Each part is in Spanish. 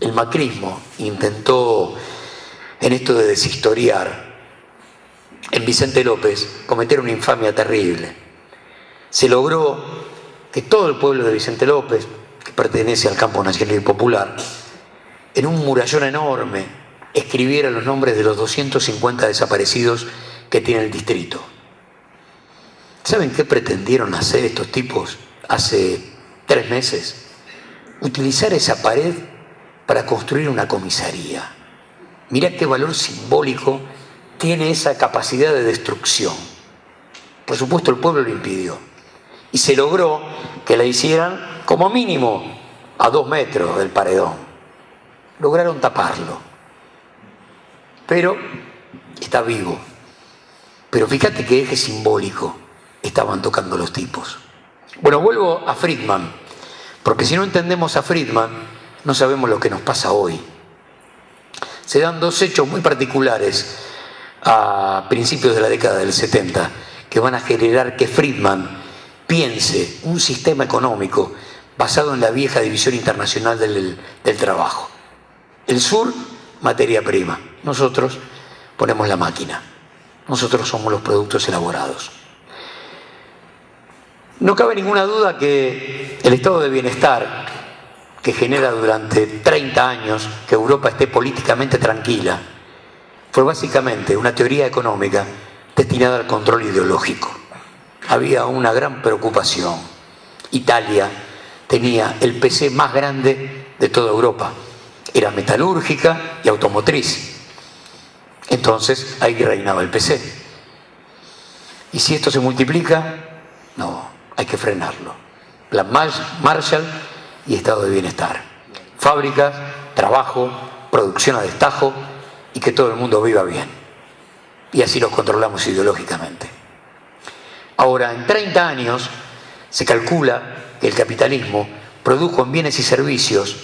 El macrismo intentó, en esto de deshistoriar, en Vicente López, cometer una infamia terrible. Se logró que todo el pueblo de Vicente López, que pertenece al campo nacional y popular, en un murallón enorme, escribiera los nombres de los 250 desaparecidos que tiene el distrito. ¿Saben qué pretendieron hacer estos tipos hace 3 meses? Utilizar esa pared para construir una comisaría. Mirá qué valor simbólico tiene esa capacidad de destrucción. Por supuesto, el pueblo lo impidió. Y se logró que la hicieran como mínimo a 2 metros del paredón. Lograron taparlo. Pero está vivo. Pero fíjate qué eje simbólico estaban tocando los tipos. Bueno, vuelvo a Friedman, porque si no entendemos a Friedman, no sabemos lo que nos pasa hoy. Se dan 2 hechos muy particulares a principios de la década del 70 que van a generar que Friedman piense un sistema económico basado en la vieja división internacional del trabajo. El sur, materia prima. Nosotros ponemos la máquina. Nosotros somos los productos elaborados. No cabe ninguna duda que el estado de bienestar que genera durante 30 años que Europa esté políticamente tranquila fue básicamente una teoría económica destinada al control ideológico. Había una gran preocupación. Italia tenía el PC más grande de toda Europa. Era metalúrgica y automotriz. Entonces ahí reinaba el PC. Y si esto se multiplica, no, hay que frenarlo. Plan Marshall y estado de bienestar. Fábricas, trabajo, producción a destajo y que todo el mundo viva bien. Y así los controlamos ideológicamente. Ahora, en 30 años se calcula que el capitalismo produjo en bienes y servicios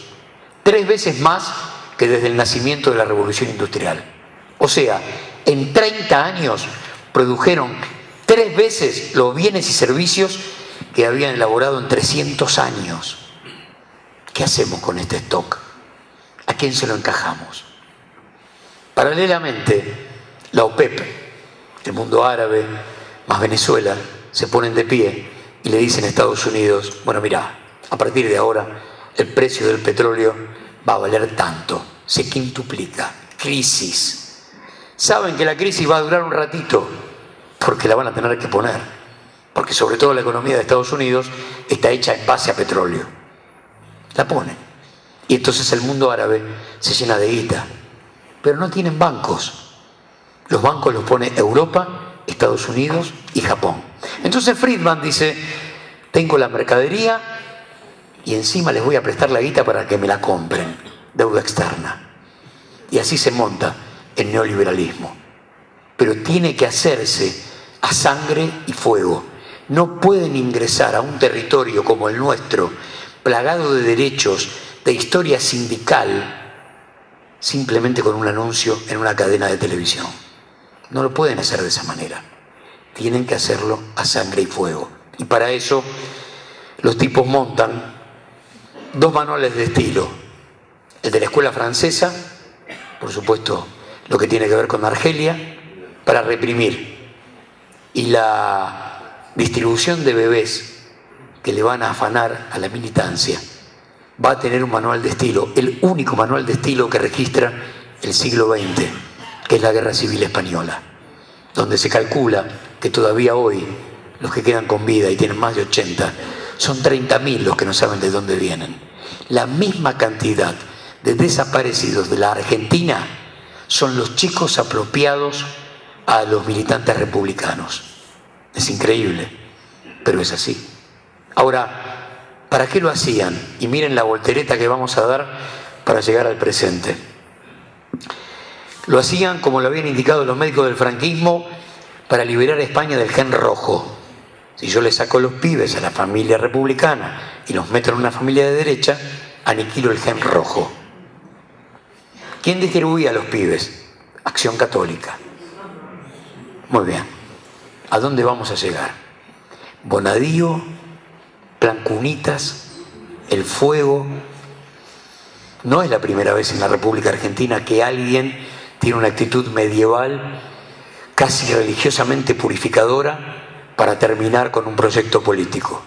3 veces más que desde el nacimiento de la Revolución Industrial. O sea, en 30 años produjeron 3 veces los bienes y servicios que habían elaborado en 300 años. ¿Qué hacemos con este stock? ¿A quién se lo encajamos? Paralelamente, la OPEP, el mundo árabe, más Venezuela, se ponen de pie y le dicen a Estados Unidos, bueno, mirá, a partir de ahora el precio del petróleo va a valer tanto, se quintuplica, crisis. Saben que la crisis va a durar un ratito, porque la van a tener que poner, porque sobre todo la economía de Estados Unidos está hecha en base a petróleo. La ponen. Y entonces el mundo árabe se llena de guita, pero no tienen bancos. Los bancos los pone Europa, Estados Unidos y Japón. Entonces Friedman dice, tengo la mercadería y encima les voy a prestar la guita para que me la compren, deuda externa. Y así se monta el neoliberalismo. Pero tiene que hacerse a sangre y fuego. No pueden ingresar a un territorio como el nuestro, plagado de derechos, de historia sindical, simplemente con un anuncio en una cadena de televisión. No lo pueden hacer de esa manera. Tienen que hacerlo a sangre y fuego. Y para eso los tipos montan 2 manuales de estilo. El de la escuela francesa, por supuesto, lo que tiene que ver con Argelia, para reprimir. Y la distribución de bebés que le van a afanar a la militancia va a tener un manual de estilo, el único manual de estilo que registra el siglo XX, que es la Guerra Civil Española, donde se calcula que todavía hoy los que quedan con vida y tienen más de 80, son 30.000 los que no saben de dónde vienen. La misma cantidad de desaparecidos de la Argentina son los chicos apropiados a los militantes republicanos. Es increíble, pero es así. Ahora, ¿para qué lo hacían? Y miren la voltereta que vamos a dar para llegar al presente. Lo hacían, como lo habían indicado los médicos del franquismo, para liberar a España del gen rojo. Si yo le saco los pibes a la familia republicana y los meto en una familia de derecha, aniquilo el gen rojo. ¿Quién distribuía a los pibes? Acción Católica. Muy bien. ¿A dónde vamos a llegar? Bonadío, Plan Cunitas, El Fuego, No es la primera vez en la República Argentina que alguien tiene una actitud medieval, casi religiosamente purificadora, para terminar con un proyecto político.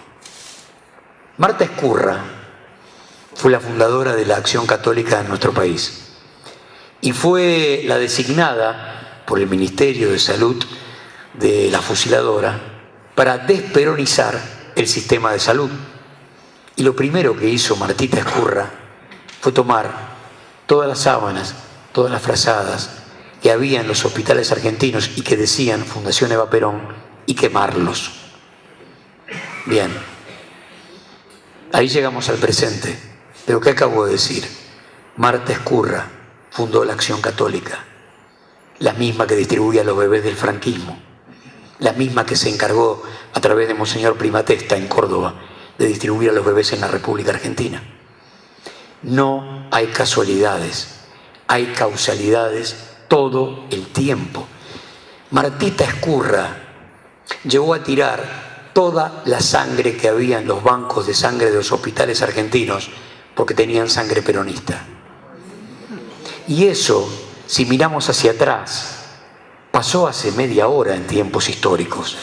Marta Ezcurra fue la fundadora de la Acción Católica en nuestro país y fue la designada por el Ministerio de Salud de la fusiladora para desperonizar el sistema de salud. Y lo primero que hizo Martita Ezcurra fue tomar todas las sábanas, todas las frazadas que había en los hospitales argentinos y que decían Fundación Eva Perón y quemarlos. Bien, ahí llegamos al presente. Pero ¿qué acabo de decir? Marta Ezcurra fundó la Acción Católica, la misma que distribuía a los bebés del franquismo, la misma que se encargó a través de Monseñor Primatesta en Córdoba de distribuir a los bebés en la República Argentina. No hay casualidades, hay causalidades todo el tiempo. Martita Ezcurra llegó a tirar toda la sangre que había en los bancos de sangre de los hospitales argentinos porque tenían sangre peronista. Y eso, si miramos hacia atrás, pasó hace media hora en tiempos históricos.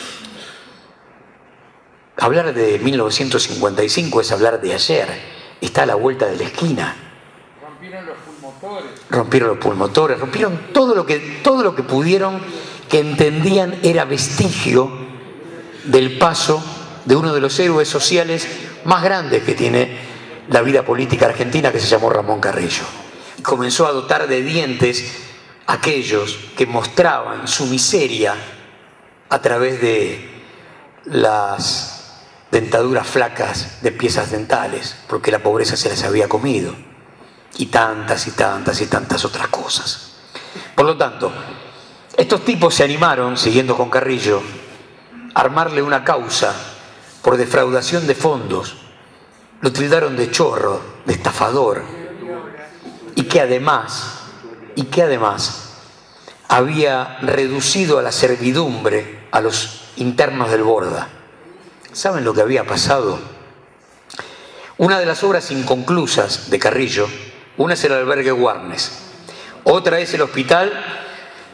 Hablar de 1955 es hablar de ayer, está a la vuelta de la esquina. Rompieron los pulmotores. Rompieron los pulmotores, rompieron todo lo que pudieron, que entendían era vestigio del paso de uno de los héroes sociales más grandes que tiene la vida política argentina, que se llamó Ramón Carrillo. Y comenzó a dotar de dientes a aquellos que mostraban su miseria a través de las dentaduras flacas de piezas dentales, porque la pobreza se las había comido, y tantas y tantas y tantas otras cosas. Por lo tanto, estos tipos se animaron, siguiendo con Carrillo, a armarle una causa por defraudación de fondos. Lo tildaron de chorro, de estafador, y que además había reducido a la servidumbre a los internos del Borda. ¿Saben lo que había pasado? Una de las obras inconclusas de Carrillo, una es el albergue Warnes, otra es el hospital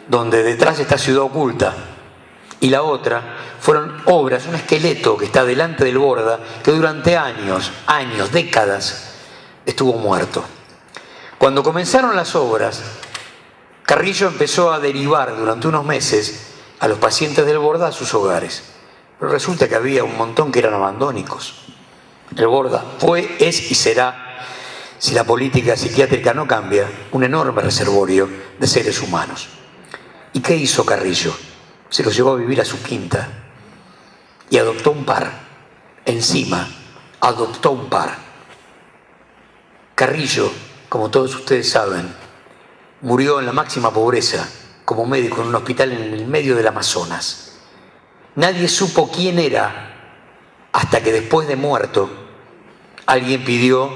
donde detrás está Ciudad Oculta, y la otra fueron obras, un esqueleto que está delante del Borda, que durante años, décadas, estuvo muerto. Cuando comenzaron las obras, Carrillo empezó a derivar durante unos meses a los pacientes del Borda a sus hogares. Pero resulta que había un montón que eran abandónicos. El Borda fue, es y será, si la política psiquiátrica no cambia, un enorme reservorio de seres humanos. ¿Y qué hizo Carrillo? Se los llevó a vivir a su quinta y adoptó un par. Encima, adoptó un par. Carrillo, como todos ustedes saben, murió en la máxima pobreza como médico en un hospital en el medio del Amazonas. Nadie supo quién era hasta que después de muerto alguien pidió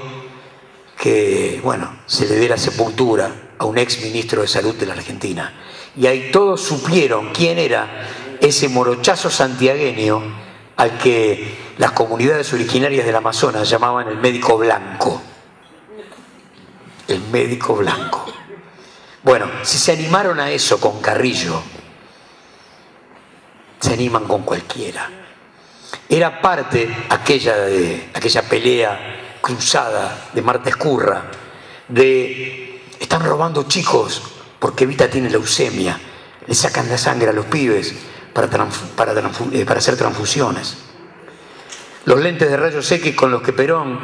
que, se le diera sepultura a un ex ministro de Salud de la Argentina. Y ahí todos supieron quién era ese morochazo santiagueño al que las comunidades originarias del Amazonas llamaban el médico blanco. El médico blanco. Bueno, si se animaron a eso con Carrillo, se animan con cualquiera. Era parte aquella pelea cruzada de Marta Ezcurra, de están robando chicos porque Evita tiene leucemia, le sacan la sangre a los pibes para hacer transfusiones. Los lentes de rayos X con los que Perón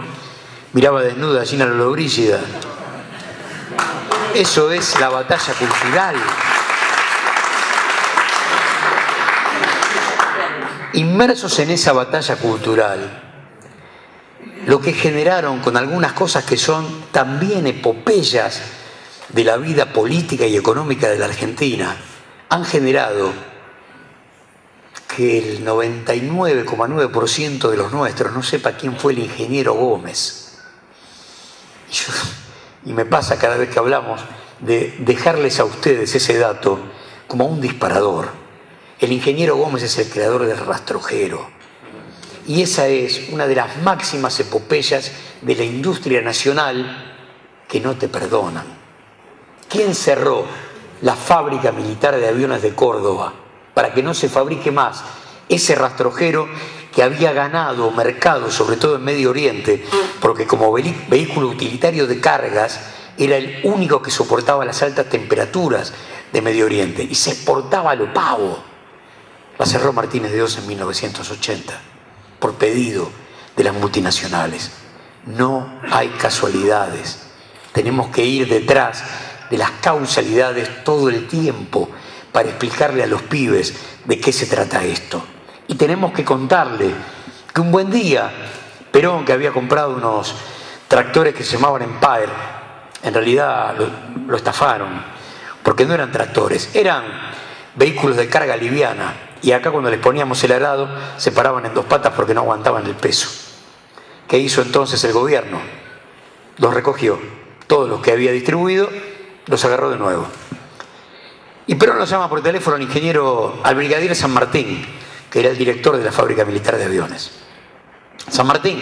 miraba desnuda a Gina Lollobrigida. Eso es la batalla cultural. Inmersos en esa batalla cultural, lo que generaron con algunas cosas que son también epopeyas de la vida política y económica de la Argentina, han generado que el 99,9% de los nuestros no sepa quién fue el ingeniero Gómez. Y me pasa cada vez que hablamos de dejarles a ustedes ese dato como un disparador. El ingeniero Gómez es el creador del rastrojero. Y esa es una de las máximas epopeyas de la industria nacional que no te perdonan. ¿Quién cerró la fábrica militar de aviones de Córdoba para que no se fabrique más ese rastrojero que había ganado mercado, sobre todo en Medio Oriente, porque como vehículo utilitario de cargas era el único que soportaba las altas temperaturas de Medio Oriente y se exportaba a lo pavo? La cerró Martínez de Oz en 1980 por pedido de las multinacionales. No hay casualidades. Tenemos que ir detrás de las causalidades todo el tiempo para explicarle a los pibes de qué se trata esto. Y tenemos que contarle que un buen día Perón, que había comprado unos tractores que se llamaban Empire, en realidad lo estafaron, porque no eran tractores, eran vehículos de carga liviana, y acá cuando les poníamos el arado se paraban en dos patas porque no aguantaban el peso. ¿Qué hizo entonces el gobierno? Los recogió, todos los que había distribuido los agarró de nuevo. Y Perón lo llama por teléfono al brigadier San Martín, que era el director de la fábrica militar de aviones. San Martín,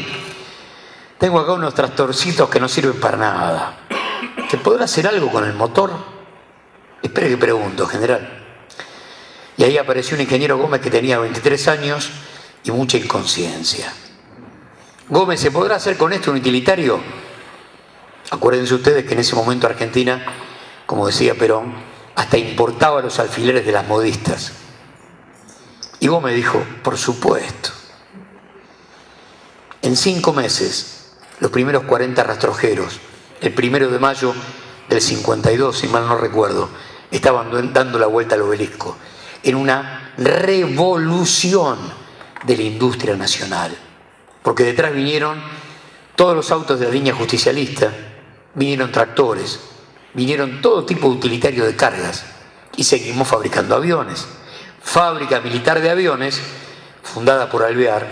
tengo acá unos tractorcitos que no sirven para nada. ¿Se podrá hacer algo con el motor? Espere que pregunto, general. Y ahí apareció un ingeniero Gómez que tenía 23 años y mucha inconsciencia. Gómez, ¿se podrá hacer con esto un utilitario? Acuérdense ustedes que en ese momento Argentina, como decía Perón, hasta importaba los alfileres de las modistas. Y Gómez dijo, por supuesto. En 5 meses, los primeros 40 rastrojeros, el 1 de mayo del 52, si mal no recuerdo, estaban dando la vuelta al obelisco, en una revolución de la industria nacional. Porque detrás vinieron todos los autos de la línea justicialista, vinieron tractores, vinieron todo tipo de utilitario de cargas y seguimos fabricando aviones. Fábrica militar de aviones, fundada por Alvear,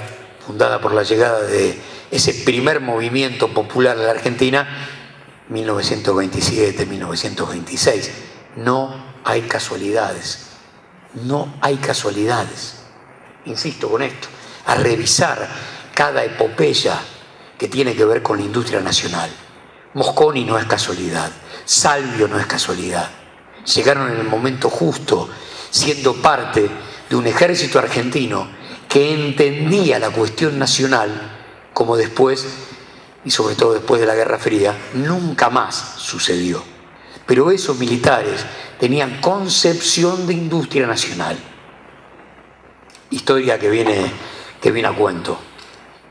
fundada por la llegada de ese primer movimiento popular de la Argentina, 1927, 1926. No hay casualidades, no hay casualidades. Insisto con esto, a revisar cada epopeya que tiene que ver con la industria nacional. Mosconi no es casualidad, Salvio no es casualidad. Llegaron en el momento justo, siendo parte de un ejército argentino que entendía la cuestión nacional, como después, y sobre todo después de la Guerra Fría, nunca más sucedió. Pero esos militares tenían concepción de industria nacional. Historia que viene a cuento.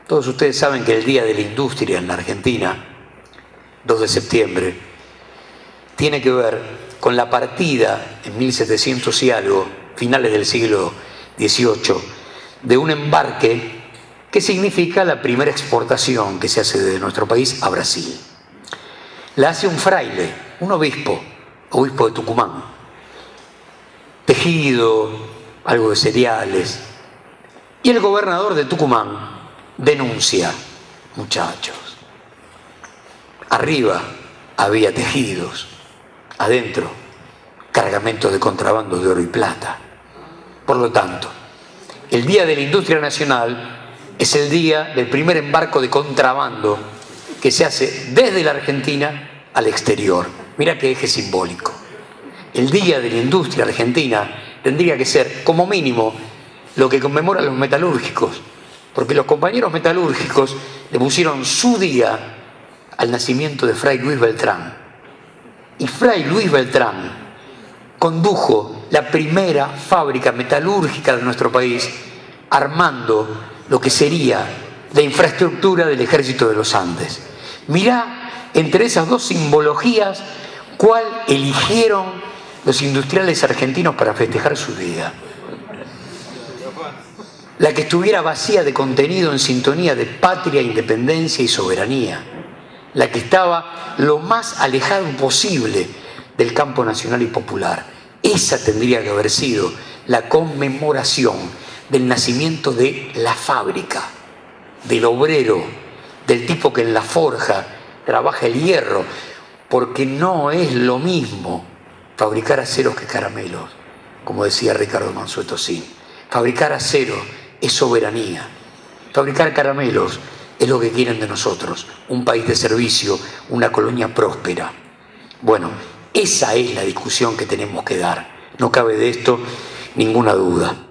Todos ustedes saben que el Día de la Industria en la Argentina, 2 de septiembre, tiene que ver con la partida en 1700 y algo, finales del siglo XVIII, de un embarque que significa la primera exportación que se hace de nuestro país a Brasil. La hace un fraile, un obispo de Tucumán. Tejido, algo de cereales. Y el gobernador de Tucumán denuncia, muchachos, arriba había tejidos, adentro cargamentos de contrabando de oro y plata. Por lo tanto, el Día de la Industria Nacional es el día del primer embarco de contrabando que se hace desde la Argentina al exterior. Mira qué eje simbólico. El Día de la Industria Argentina tendría que ser, como mínimo, lo que conmemoran los metalúrgicos, porque los compañeros metalúrgicos le pusieron su día al nacimiento de Fray Luis Beltrán. Y Fray Luis Beltrán condujo la primera fábrica metalúrgica de nuestro país, armando lo que sería la infraestructura del Ejército de los Andes. Mirá, entre esas dos simbologías, cuál eligieron los industriales argentinos para festejar su día. La que estuviera vacía de contenido, en sintonía de patria, independencia y soberanía. La que estaba lo más alejado posible del campo nacional y popular. Esa tendría que haber sido la conmemoración del nacimiento de la fábrica, del obrero, del tipo que en la forja trabaja el hierro, porque no es lo mismo fabricar aceros que caramelos, como decía Ricardo Mansueto Sin. Fabricar acero es soberanía, fabricar caramelos es lo que quieren de nosotros, un país de servicio, una colonia próspera. Bueno, esa es la discusión que tenemos que dar, no cabe de esto ninguna duda.